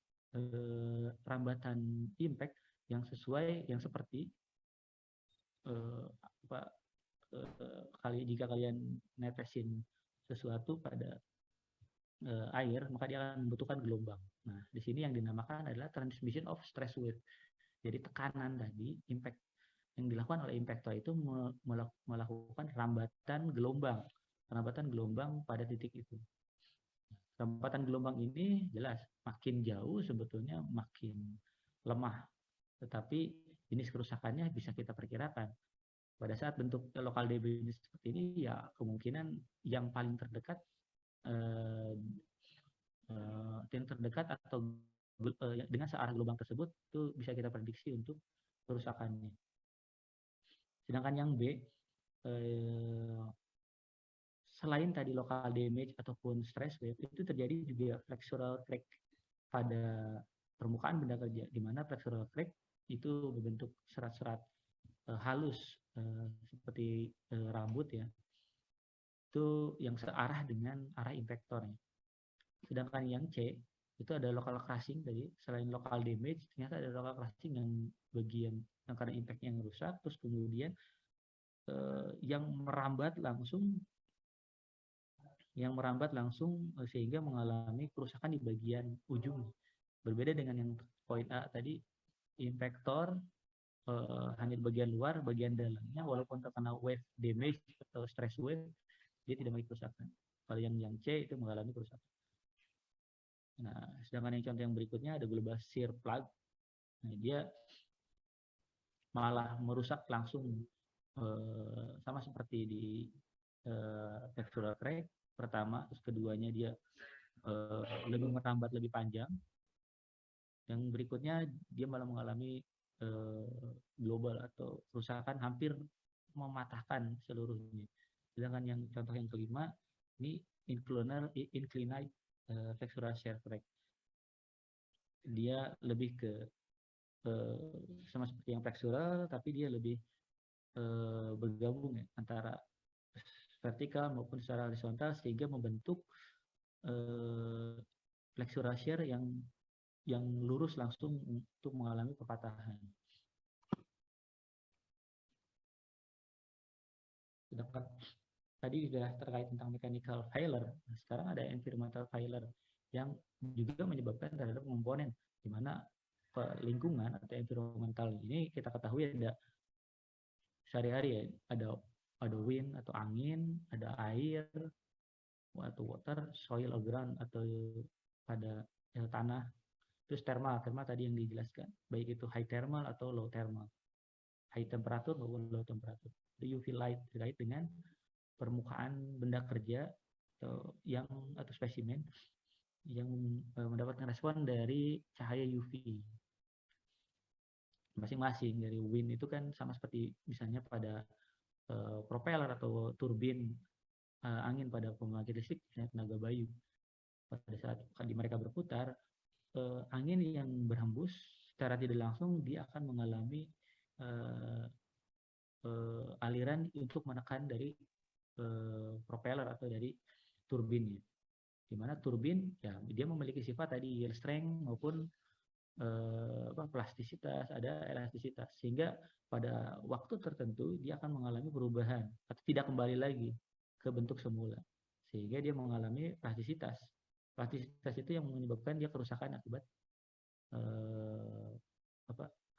rambatan impact yang sesuai, yang seperti jika kalian netesin sesuatu pada air, maka dia akan membutuhkan gelombang. Nah, di sini yang dinamakan adalah transmission of stress wave. Jadi tekanan tadi, impact yang dilakukan oleh impactor itu melakukan rambatan gelombang pada titik itu. Rambatan gelombang ini jelas makin jauh sebetulnya makin lemah, tetapi jenis kerusakannya bisa kita perkirakan. Pada saat bentuk local damage seperti ini, ya kemungkinan yang paling terdekat atau dengan searah gelombang tersebut itu bisa kita prediksi untuk kerusakannya. Sedangkan yang B, selain tadi local damage ataupun stress wave, itu terjadi juga flexural crack pada permukaan benda kerja, di mana flexural crack itu berbentuk serat-serat halus seperti rambut ya, itu yang searah dengan arah impactornya. Sedangkan yang C itu ada local crushing tadi, selain local damage ternyata ada local crushing yang bagian yang karena impact yang rusak, terus kemudian yang merambat langsung sehingga mengalami kerusakan di bagian ujung. Berbeda dengan yang poin A tadi, impactor hanya di bagian luar, bagian dalamnya walaupun terkena wave damage atau stress wave, dia tidak mengalami kerusakan. Kalau yang C itu mengalami kerusakan. Nah, sedangkan yang contoh yang berikutnya ada global shear plug. Nah, dia malah merusak langsung sama seperti di flexural crack pertama, terus keduanya dia lebih merambat lebih panjang. Yang berikutnya dia malah mengalami global atau kerusakan hampir mematahkan seluruhnya. Sedangkan yang contoh yang kelima ini inclined flexural shear crack. Dia lebih ke sama seperti yang flexural, tapi dia lebih bergabung ya, antara vertikal maupun secara horizontal sehingga membentuk flexural shear yang lurus langsung untuk mengalami kepatahan. Sedangkan tadi sudah terkait tentang mechanical failure, sekarang ada environmental failure. yang juga menyebabkan terhadap komponen, di mana lingkungan atau environmental ini kita ketahui ada sehari-hari ya, ada wind atau angin, ada air atau water, soil or ground atau pada tanah, terus thermal tadi yang dijelaskan, baik itu high thermal atau low thermal, high temperatur maupun low temperatur. UV light terkait dengan permukaan benda kerja atau spesimen yang mendapatkan respon dari cahaya UV masing-masing. Dari wind itu kan sama seperti misalnya pada propeller atau turbin angin pada pembangkit listrik, misalnya tenaga bayu. Pada saat mereka berputar, angin yang berhembus secara tidak langsung dia akan mengalami aliran untuk menekan dari propeller atau dari turbinnya. Di mana turbin ya dia memiliki sifat tadi yield strength maupun plastisitas, ada elastisitas, sehingga pada waktu tertentu dia akan mengalami perubahan atau tidak kembali lagi ke bentuk semula, sehingga dia mengalami plastisitas. Plastisitas itu yang menyebabkan dia kerusakan akibat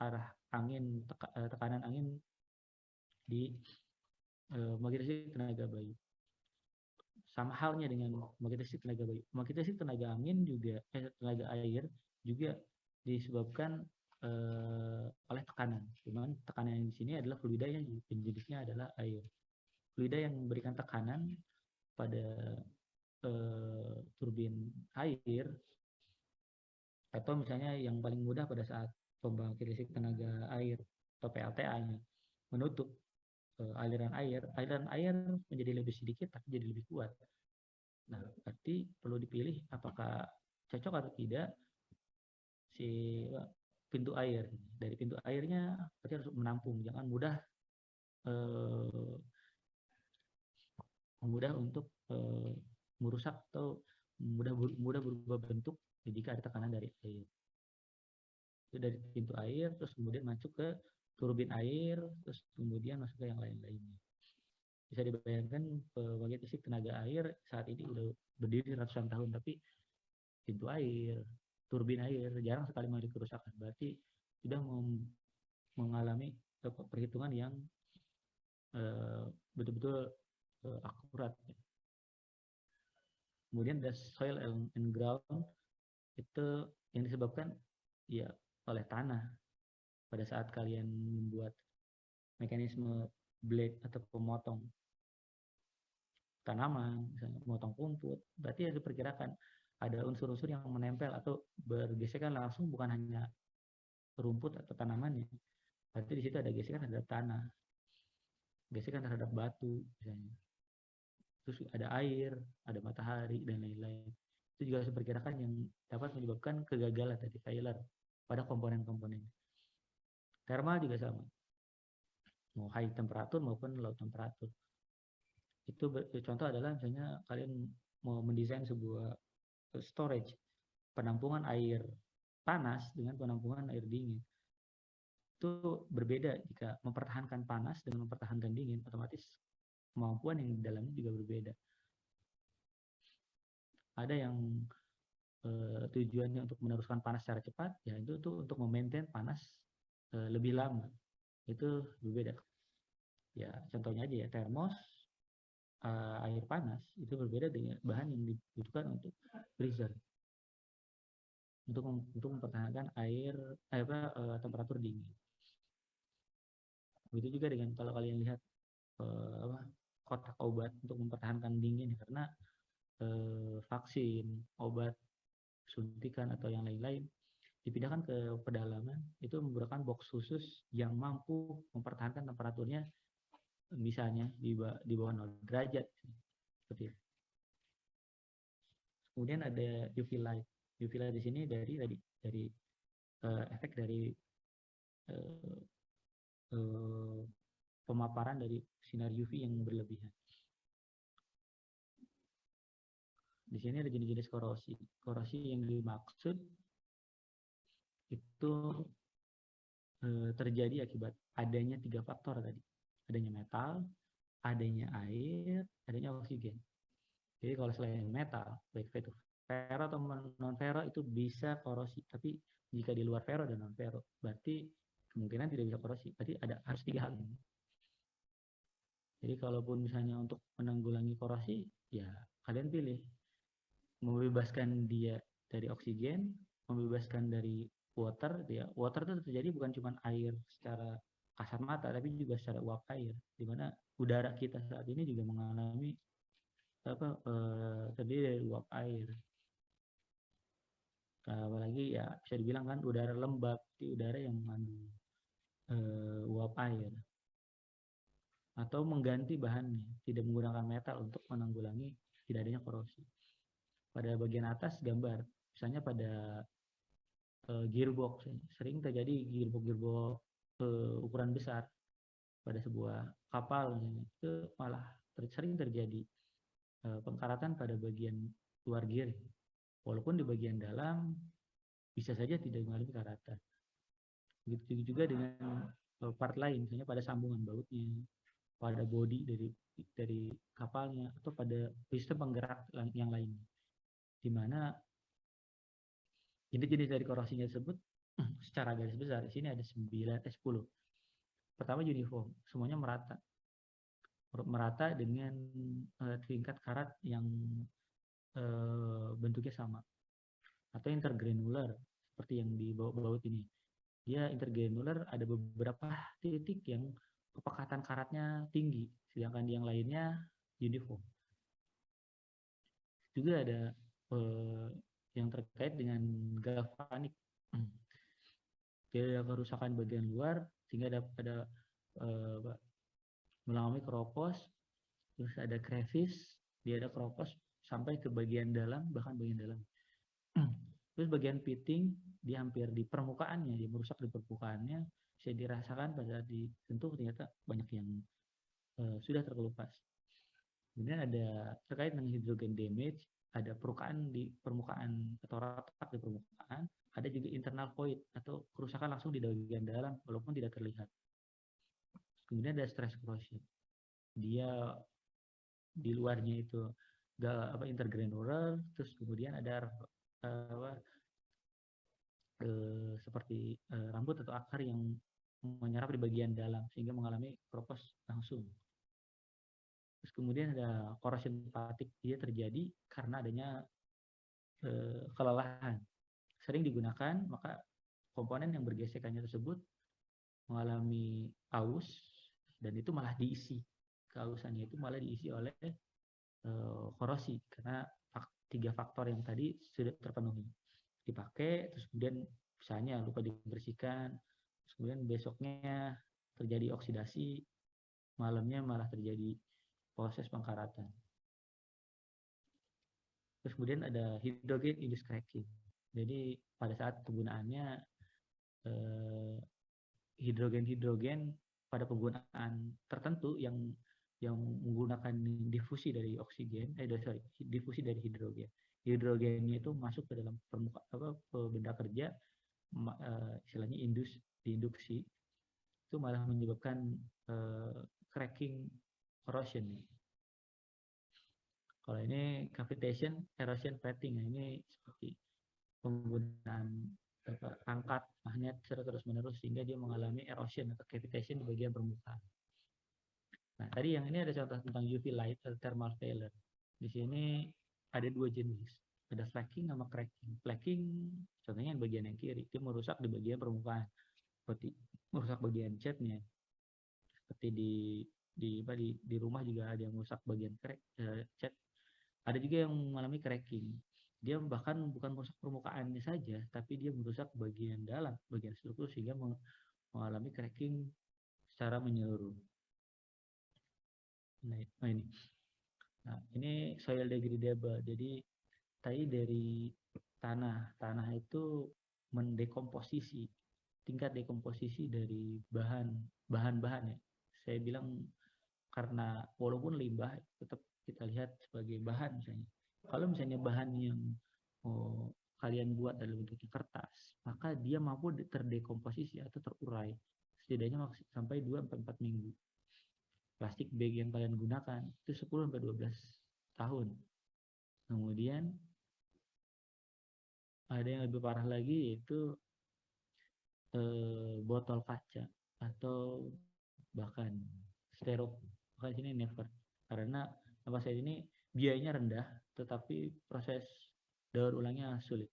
arah angin, tekanan angin di pembangkit listrik tenaga bayu. Sama halnya dengan pembangkit listrik tenaga bayu. Pembangkit listrik tenaga angin juga tenaga air juga disebabkan oleh tekanan. Cuman tekanan yang di sini adalah fluida yang jenisnya adalah air. Fluida yang memberikan tekanan pada turbin air, atau misalnya yang paling mudah pada saat pembangkit listrik tenaga air atau PLTA-nya menutup aliran air menjadi lebih sedikit tapi jadi lebih kuat. Nah, berarti perlu dipilih apakah cocok atau tidak si pintu air. Dari pintu airnya berarti harus menampung, jangan mudah untuk merusak atau mudah berubah bentuk jika ada tekanan dari air. Itu dari pintu air, terus kemudian masuk ke turbin air, terus kemudian masuk ke yang lain-lainnya. Bisa dibayangkan pembangkit listrik tenaga air saat ini udah berdiri ratusan tahun, tapi pintu air, turbin air jarang sekali mengalami kerusakan. Berarti sudah mengalami perhitungan yang betul-betul akurat. Kemudian ada soil and ground, itu yang disebabkan ya oleh tanah. Pada saat kalian membuat mekanisme blade atau pemotong tanaman, misalnya memotong rumput, berarti ya diperkirakan ada unsur-unsur yang menempel atau bergesekan langsung, bukan hanya rumput atau tanamannya. Berarti di situ ada gesekan terhadap tanah, gesekan terhadap batu misalnya. Terus ada air, ada matahari, dan lain-lain. Itu juga diperkirakan yang dapat menyebabkan kegagalan tadi failure pada komponen-komponen. Thermal juga sama, mau high temperatur maupun low temperatur. Itu contoh adalah misalnya kalian mau mendesain sebuah storage, penampungan air panas dengan penampungan air dingin. Itu berbeda. Jika mempertahankan panas dengan mempertahankan dingin, otomatis kemampuan yang di dalamnya juga berbeda. Ada yang tujuannya untuk meneruskan panas secara cepat, ya itu tuh untuk memaintain panas lebih lama. Itu berbeda. Ya contohnya aja ya, termos air panas itu berbeda dengan bahan yang dibutuhkan untuk freezer, untuk mempertahankan temperatur dingin. Begitu juga dengan kalau kalian lihat kotak obat untuk mempertahankan dingin, karena vaksin, obat, suntikan atau yang lain-lain dipindahkan ke pedalaman, itu menggunakan box khusus yang mampu mempertahankan temperaturnya misalnya di bawah 0 derajat seperti itu. Kemudian ada UV light. UV light di sini dari efek dari pemaparan dari sinar UV yang berlebihan. Di sini ada jenis-jenis korosi. Korosi yang dimaksud itu terjadi akibat adanya 3 faktor tadi. Adanya metal, adanya air, adanya oksigen. Jadi kalau selain metal, baik itu Ferro atau non ferro itu bisa korosi, tapi jika di luar ferro dan non ferro berarti kemungkinan tidak bisa korosi. Berarti harus 3 hal ini. Jadi kalaupun misalnya untuk menanggulangi korosi, ya kalian pilih membebaskan dia dari oksigen, membebaskan dari water. Ya, water itu terjadi bukan cuma air secara kasat mata, tapi juga secara uap air, di mana udara kita saat ini juga mengalami terdiri dari uap air. Apalagi ya bisa dibilang kan udara lembab, di udara yang mengandung uap air. Atau mengganti bahannya, tidak menggunakan metal untuk menanggulangi tidak adanya korosi. Pada bagian atas gambar, misalnya pada gearbox, sering terjadi gearbox ukuran besar pada sebuah kapal, itu malah sering terjadi pengkaratan pada bagian luar gear, walaupun di bagian dalam bisa saja tidak mengalami karatan. Begitu juga dengan part lain, misalnya pada sambungan bautnya, pada bodi dari kapalnya, atau pada sistem penggerak yang lain, di mana jenis dari korosinya tersebut secara garis besar di sini ada 10. Pertama uniform, semuanya merata dengan tingkat karat yang bentuknya sama. Atau intergranular seperti yang di baut ini. Dia intergranular, ada beberapa titik yang kepekatan karatnya tinggi, sedangkan yang lainnya uniform. Juga ada yang terkait dengan galvanik. Dia ada kerusakan bagian luar sehingga ada mengalami keropos, terus ada crevice, dia ada keropos sampai ke bagian dalam, bahkan bagian dalam. Terus bagian fitting dia hampir di permukaannya, dia merusak di permukaannya, bisa dirasakan pada disentuh ternyata banyak yang sudah terkelupas. Kemudian ada terkait dengan hydrogen damage, ada perukaan di permukaan atau retak di permukaan, ada juga internal void atau kerusakan langsung di bagian dalam walaupun tidak terlihat. Kemudian ada stress corrosion, dia di luarnya itu intergranular, terus kemudian ada seperti rambut atau akar yang menyerap di bagian dalam sehingga mengalami keropos langsung. Terus kemudian ada corrosion fatigue, dia terjadi karena adanya kelelahan. Sering digunakan, maka komponen yang bergesekannya tersebut mengalami aus, dan itu malah diisi. Keausannya itu malah diisi oleh korosi, karena 3 faktor yang tadi sudah terpenuhi. Dipakai, terus kemudian misalnya lupa dibersihkan, terus kemudian besoknya terjadi oksidasi, malamnya malah terjadi proses pengkaratan. Terus kemudian ada hydrogen induced cracking. Jadi pada saat penggunaannya hidrogen pada penggunaan tertentu yang menggunakan difusi dari oksigen, difusi dari hidrogen. Hidrogennya itu masuk ke dalam benda kerja, istilahnya diinduksi, itu malah menyebabkan cracking, corrosion. Kalau ini cavitation, erosion, flattening, ini seperti penggunaan angkat magnet terus menerus sehingga dia mengalami erosion atau cavitation di bagian permukaan. Nah, tadi yang ini ada contoh tentang UV light atau thermal failure. Di sini ada 2 jenis, ada flake sama cracking. Flaking contohnya yang bagian yang kiri, itu merusak di bagian permukaan, seperti merusak bagian catnya. Seperti di rumah juga ada yang merusak bagian cat. Ada juga yang mengalami cracking. Dia bahkan bukan merusak permukaannya saja, tapi dia merusak bagian dalam, bagian struktur, sehingga mengalami cracking secara menyeluruh. Nah, ini soil degradable. Jadi tadi dari tanah itu mendekomposisi, tingkat dekomposisi dari bahan-bahan ya. Saya bilang karena walaupun limbah tetap kita lihat sebagai bahan misalnya. Kalau misalnya bahan yang kalian buat dalam bentuk kertas, maka dia mampu terdekomposisi atau terurai setidaknya sampai 2-4 minggu. Plastik bag yang kalian gunakan itu 10-12 tahun. Kemudian ada yang lebih parah lagi yaitu botol kaca atau bahkan stereo. Bahkan sini never, karena apa saya ini biayanya rendah tetapi proses daur ulangnya sulit.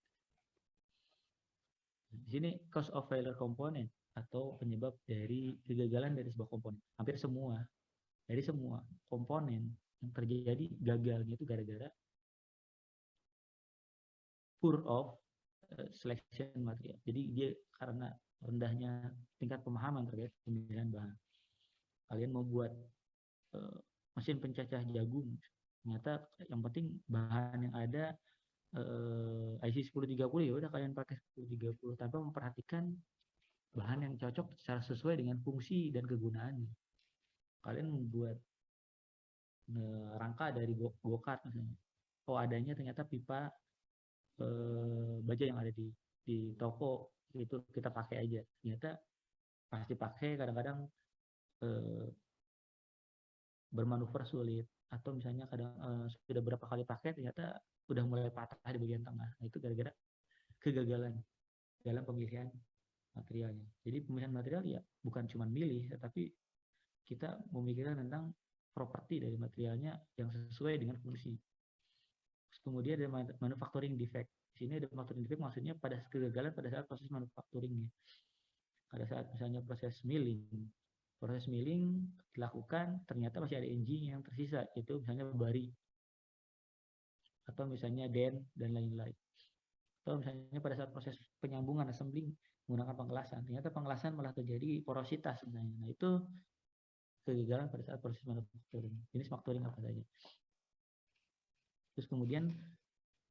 Di sini cause of failure komponen atau penyebab dari kegagalan dari sebuah komponen. Hampir semua dari semua komponen yang terjadi gagalnya itu gara-gara poor of selection material. Jadi dia karena rendahnya tingkat pemahaman terkait pemilihan bahan. Kalian mau buat mesin pencacah jagung, ternyata yang penting bahan yang ada IC 1030, ya udah kalian pakai 1030 tanpa memperhatikan bahan yang cocok secara sesuai dengan fungsi dan kegunaannya. Kalian membuat rangka dari go-kart misalnya. Oh, adanya ternyata pipa baja yang ada di toko, itu kita pakai aja. Ternyata pasti pakai, kadang-kadang bermanuver sulit, atau misalnya kadang sudah berapa kali pakai ternyata udah mulai patah di bagian tengah. Nah, itu gara-gara kegagalan dalam pemilihan materialnya. Jadi pemilihan material ya bukan cuma milih, tetapi kita memikirkan tentang properti dari materialnya yang sesuai dengan fungsi. Kemudian ada manufacturing defect. Di sini ada manufacturing defect maksudnya pada kegagalan pada saat proses manufacturingnya. Pada saat misalnya proses milling dilakukan, ternyata masih ada engine yang tersisa, itu misalnya bari atau misalnya den dan lain-lain. Atau misalnya pada saat proses penyambungan assembling menggunakan pengelasan, ternyata pengelasan malah terjadi porositas misalnya. Nah, itu kegagalan pada saat proses manufacturing. Jenis manufacturing apa saja. Terus kemudian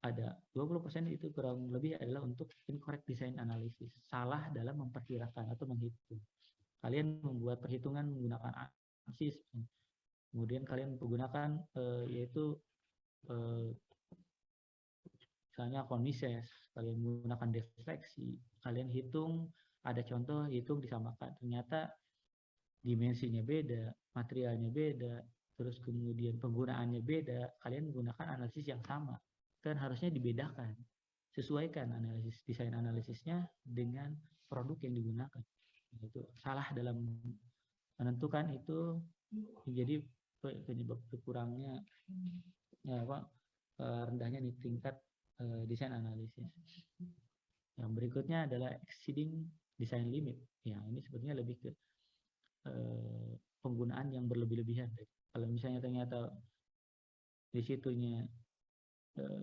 ada 20% itu kurang lebih adalah untuk incorrect design analysis, salah dalam memperkirakan atau menghitung. Kalian membuat perhitungan menggunakan ANSYS, kemudian kalian menggunakan yaitu misalnya Conmises, kalian menggunakan defleksi, kalian hitung, ada contoh hitung disamakan, ternyata dimensinya beda, materialnya beda, terus kemudian penggunaannya beda, kalian menggunakan analisis yang sama, kan harusnya dibedakan, sesuaikan analisis desain analisisnya dengan produk yang digunakan. Itu salah dalam menentukan, itu menjadi penyebab berkurangnya rendahnya nih tingkat desain analisis. Yang berikutnya adalah exceeding design limit. Ya, ini sebetulnya lebih ke penggunaan yang berlebih-lebihan. Kalau misalnya ternyata di situnya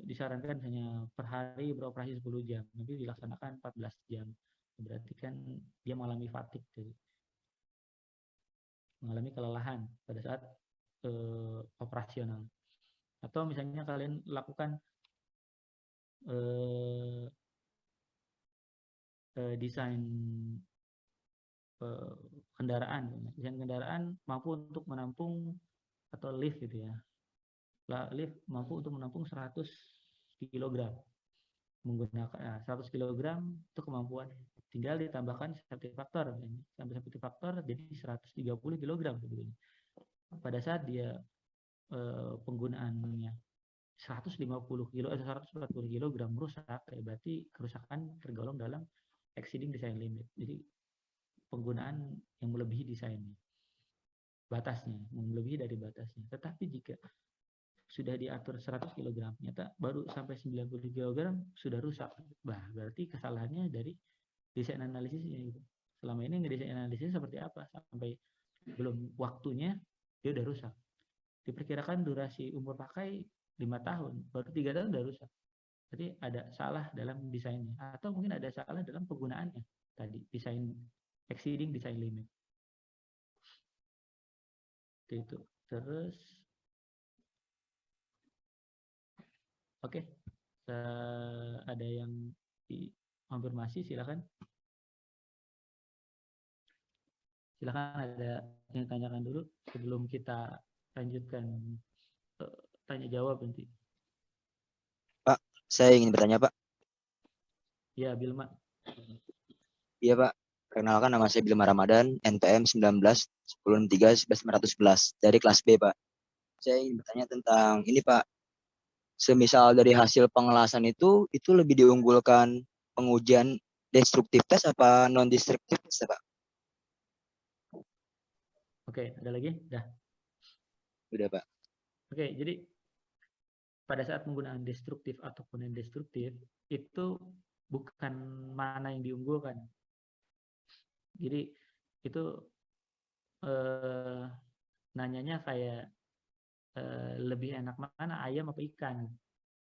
disarankan hanya per hari beroperasi 10 jam, tapi dilaksanakan 14 jam. Berarti kan dia mengalami fatigue, mengalami kelelahan pada saat operasional. Atau misalnya kalian lakukan desain desain kendaraan mampu untuk menampung, atau lift gitu ya. Lift mampu untuk menampung 100 kg. Menggunakan 100 kg itu kemampuan. Tinggal ditambahkan safety factor, sampai safety factor jadi 130 kg sebetulnya. Pada saat dia penggunaannya 150 kg atau 140 kg rusak, berarti kerusakan tergolong dalam exceeding design limit. Jadi penggunaan yang melebihi desainnya, batasnya, melebihi dari batasnya. Tetapi jika sudah diatur 100 kg, ternyata baru sampai 90 kg sudah rusak, berarti kesalahannya dari desain analisisnya. Gitu. Selama ini ngedesain analisis seperti apa, sampai belum waktunya dia udah rusak. Diperkirakan durasi umur pakai 5 tahun, baru 3 tahun udah rusak. Jadi ada salah dalam desainnya, atau mungkin ada salah dalam penggunaannya tadi, desain exceeding design limit. Itu. Terus oke. Ada yang dikonfirmasi, silakan. Silakan, ada yang tanyakan dulu sebelum kita lanjutkan tanya jawab nanti. Pak, saya ingin bertanya, Pak. Ya, Bilma. Iya, Pak. Perkenalkan, nama saya Bilma Ramadan, NPM 19 1063 1111 dari kelas B, Pak. Saya ingin bertanya tentang ini, Pak. semisal dari hasil pengelasan itu lebih diunggulkan pengujian destruktif tes apa non destruktif tes Pak? Oke, ada lagi? Dah. Udah Pak. Oke, jadi pada saat penggunaan destruktif ataupun non destruktif itu bukan mana yang diunggulkan. Jadi itu nanyanya kayak lebih enak mana ayam apa ikan?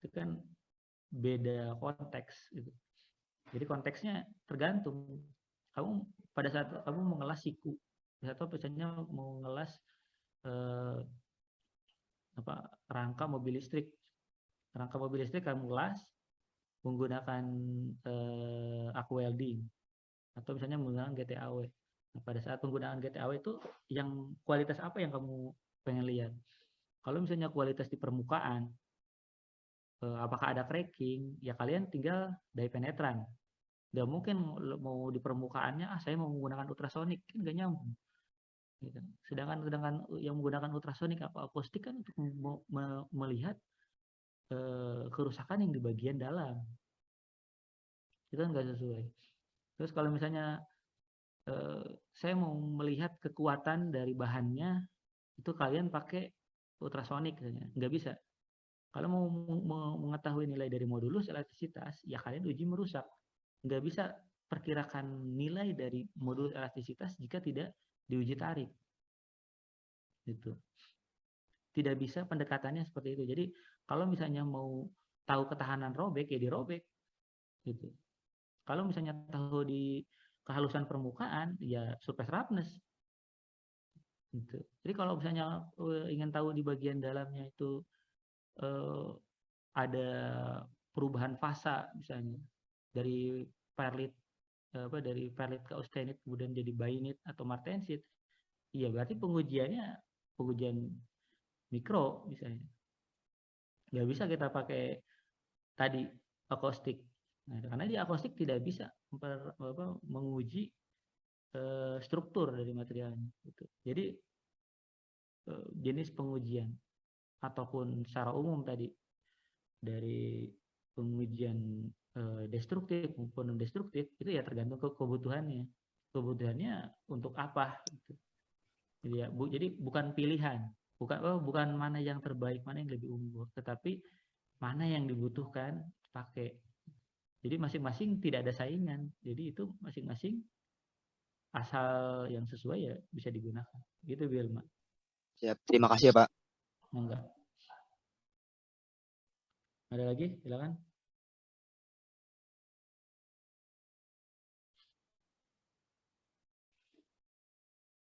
Itu kan beda konteks gitu. Jadi konteksnya tergantung. Kamu pada saat kamu mengelas siku, atau misalnya mau ngelas rangka mobil listrik. Rangka mobil listrik kamu ngelas menggunakan arc welding atau misalnya menggunakan GTAW. Nah, pada saat penggunaan GTAW itu yang kualitas apa yang kamu pengen lihat? Kalau misalnya kualitas di permukaan, apakah ada cracking? Ya kalian tinggal dye penetran. Nggak mungkin mau di permukaannya, saya mau menggunakan ultrasonik, kan nggak nyambung. Gitu. Sedangkan yang menggunakan ultrasonik atau akustik kan untuk melihat kerusakan yang di bagian dalam. Itu kan nggak sesuai. Terus kalau misalnya saya mau melihat kekuatan dari bahannya, itu kalian pakai ultrasonik, nggak bisa. Kalau mau mengetahui nilai dari modulus elastisitas, ya kalian uji merusak. Nggak bisa perkirakan nilai dari modulus elastisitas jika tidak diuji tarik. Gitu. Tidak bisa pendekatannya seperti itu. Jadi kalau misalnya mau tahu ketahanan robek, ya dirobek. Gitu. Kalau misalnya tahu di kehalusan permukaan, ya surface roughness. Gitu. Jadi kalau misalnya ingin tahu di bagian dalamnya itu ada perubahan fasa misalnya dari perlit ke austenit kemudian jadi bainit atau martensit, iya berarti pengujian mikro misalnya. Nggak bisa kita pakai tadi akustik. Nah, karena di akustik tidak bisa menguji struktur dari materialnya. Gitu. Jadi jenis pengujian ataupun secara umum tadi dari pengujian destruktif maupun non destruktif itu ya tergantung ke kebutuhannya untuk apa gitu. Jadi bukan pilihan, bukan mana yang terbaik, mana yang lebih unggul, tetapi mana yang dibutuhkan pakai. Jadi masing-masing tidak ada saingan, jadi itu masing-masing asal yang sesuai ya bisa digunakan gitu Bilma. Siap, terima kasih ya Pak. Enggak ada lagi, silakan.